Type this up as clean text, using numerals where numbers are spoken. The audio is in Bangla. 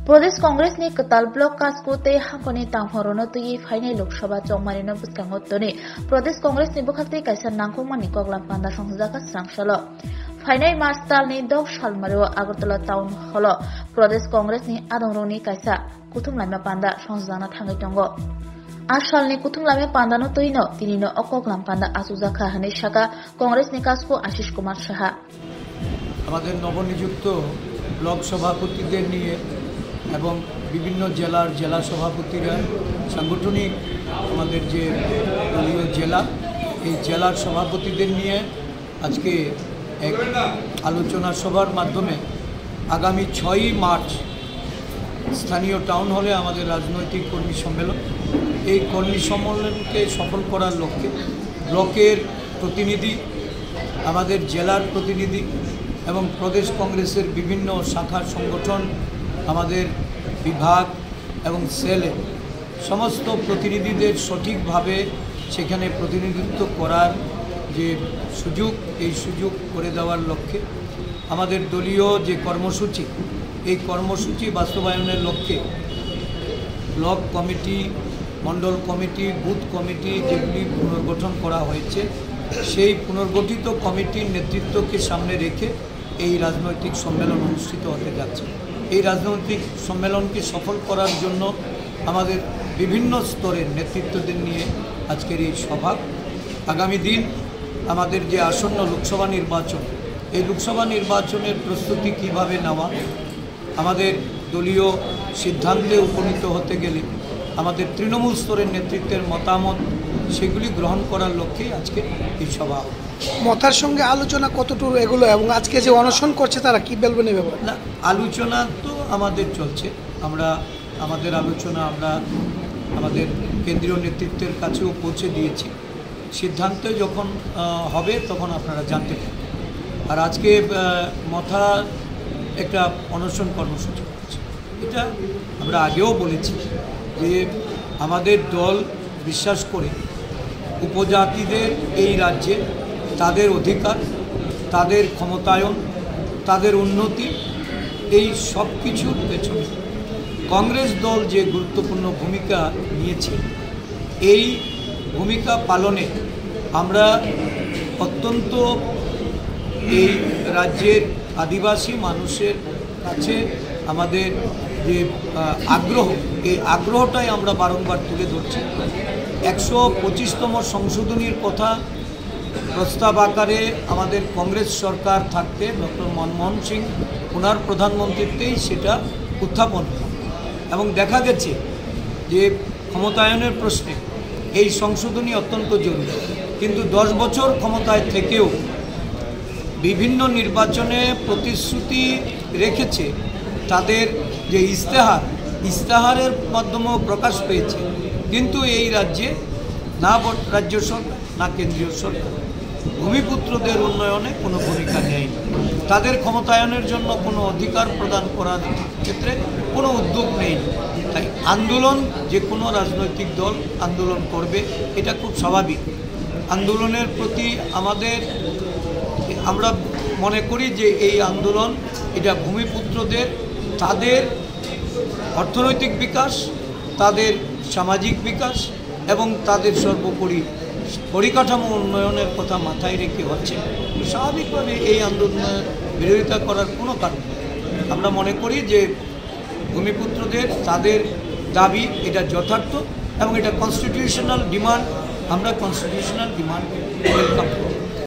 प्रदेश कांग्रेस नि कताल ब्लॉक कास्को ते हांखनि तांहरनो तुई फाइनाल लोकसभा चौमारिनो बुस्कांगो तोनि प्रदेश कांग्रेस नि बखाते काइसा नांखौमानि कगलाम पान्दा संजाका सांसलो फाइनाल मार्च तालनि 10 सालमारो आगरतला टाउन हल प्रदेश कांग्रेस नि आदंरनि काइसा कुथुमलाइमा पान्दा संजाना थाङै दंगो आसालनि कुथुमलाइमा पान्दानो तैनो तिनिनो अकगलाम पान्दा आसुजाखा हने शाखा कांग्रेस नि कास्को आशिष कुमार साहा আমাদের নবনিযুক্ত ব্লক সভাপতিদের নিয়ে এবং বিভিন্ন জেলার জেলা সভাপতিরা সাংগঠনিক আমাদের যে দলীয় জেলা এই জেলার সভাপতিদের নিয়ে আজকে এক আলোচনা সভার মাধ্যমে আগামী 6ই মার্চ স্থানীয় টাউন হলে আমাদের রাজনৈতিক কর্মী সম্মেলন এই কর্মী সম্মেলনকে সফল করার লক্ষ্যে ব্লকের প্রতিনিধি আমাদের জেলার প্রতিনিধি এবং প্রদেশ কংগ্রেসের বিভিন্ন শাখা সংগঠন আমাদের বিভাগ এবং সেলে সমস্ত প্রতিনিধিদের সঠিকভাবে সেখানে প্রতিনিধিত্ব করার যে সুযোগ এই সুযোগ করে দেওয়ার লক্ষ্যে আমাদের দলীয় যে কর্মসূচি এই কর্মসূচি বাস্তবায়নের লক্ষ্যে ব্লক কমিটি মণ্ডল কমিটি বুথ কমিটি যেগুলি পুনর্গঠন করা হয়েছে সেই পুনর্গঠিত কমিটির নেতৃত্বকে সামনে রেখে এই রাজনৈতিক সম্মেলন অনুষ্ঠিত হতে যাচ্ছে এই রাজনৈতিক সম্মেলনকে সফল করার জন্য আমাদের বিভিন্ন স্তরের নেতৃত্বদের নিয়ে আজকের এই সভা আগামী দিন আমাদের যে আসন্ন লোকসভা নির্বাচন এই লোকসভা নির্বাচনের প্রস্তুতি কিভাবে নেওয়া আমাদের দলীয় সিদ্ধান্তে উপনীত হতে গেলে আমাদের তৃণমূল স্তরের নেতৃত্বের মতামত সেগুলি গ্রহণ করার লক্ষ্যে আজকে এই সভা মতার সঙ্গে আলোচনা কতটুকু এগুলো এবং আজকে যে অনশন করছে তারা কি বলবেন এই ব্যাপারে না আলোচনা তো আমাদের চলছে আমরা আমাদের আলোচনা আমরা আমাদের কেন্দ্রীয় নেতৃত্বের কাছেও পৌঁছে দিয়েছি সিদ্ধান্ত যখন হবে তখন আপনারা জানতে পারবেন আর আজকে মথা একটা অনশন কর্মসূচি হচ্ছে এটা আমরা আগেও বলেছি যে আমাদের দল বিশ্বাস করে উপজাতিদের এই রাজ্যে তাদের অধিকার তাদের ক্ষমতায়ন তাদের উন্নতি এই সব কিছুর পেছনে কংগ্রেস দল যে গুরুত্বপূর্ণ ভূমিকা নিয়েছে এই ভূমিকা পালনে আমরা অত্যন্ত এই রাজ্যের আদিবাসী মানুষের কাছে আমাদের যে আগ্রহ এই আগ্রহটাই আমরা বারংবার তুলে ধরছি 125তম সংশোধনীর কথা প্রস্তাব আকারে আমাদের কংগ্রেস সরকার থাকতে ডক্টর মনমোহন সিং ওনার প্রধানমন্ত্রীতেই সেটা উত্থাপন এবং দেখা গেছে যে ক্ষমতায়নের প্রশ্নে এই সংশোধনী অত্যন্ত জরুরি কিন্তু 10 বছর ক্ষমতায় থেকেও বিভিন্ন নির্বাচনে প্রতিশ্রুতি রেখেছে তাদের যে ইস্তেহারের মাধ্যমেও প্রকাশ পেয়েছে কিন্তু এই রাজ্যে না রাজ্য সরকার না কেন্দ্রীয় সরকার ভূমিপুত্রদের উন্নয়নে কোনো ভূমিকা নেয়নি তাদের ক্ষমতায়নের জন্য কোনো অধিকার প্রদান করার ক্ষেত্রে কোনো উদ্যোগ নেই তাই আন্দোলন যে কোনো রাজনৈতিক দল আন্দোলন করবে এটা খুব স্বাভাবিক আন্দোলনের প্রতি আমরা মনে করি যে এই আন্দোলন এটা ভূমিপুত্রদের তাদের অর্থনৈতিক বিকাশ তাদের সামাজিক বিকাশ এবং তাদের সর্বোপরি পরিকাঠামো উন্নয়নের কথা মাথায় রেখে হচ্ছে স্বাভাবিকভাবে এই আন্দোলনের বিরোধিতা করার কোনো কারণ নেই আমরা মনে করি যে ভূমিপুত্রদের তাদের দাবি এটা যথার্থ এবং এটা কনস্টিটিউশনাল ডিমান্ড আমরা কনস্টিটিউশনাল ডিমান্ড ওয়েলকাম করি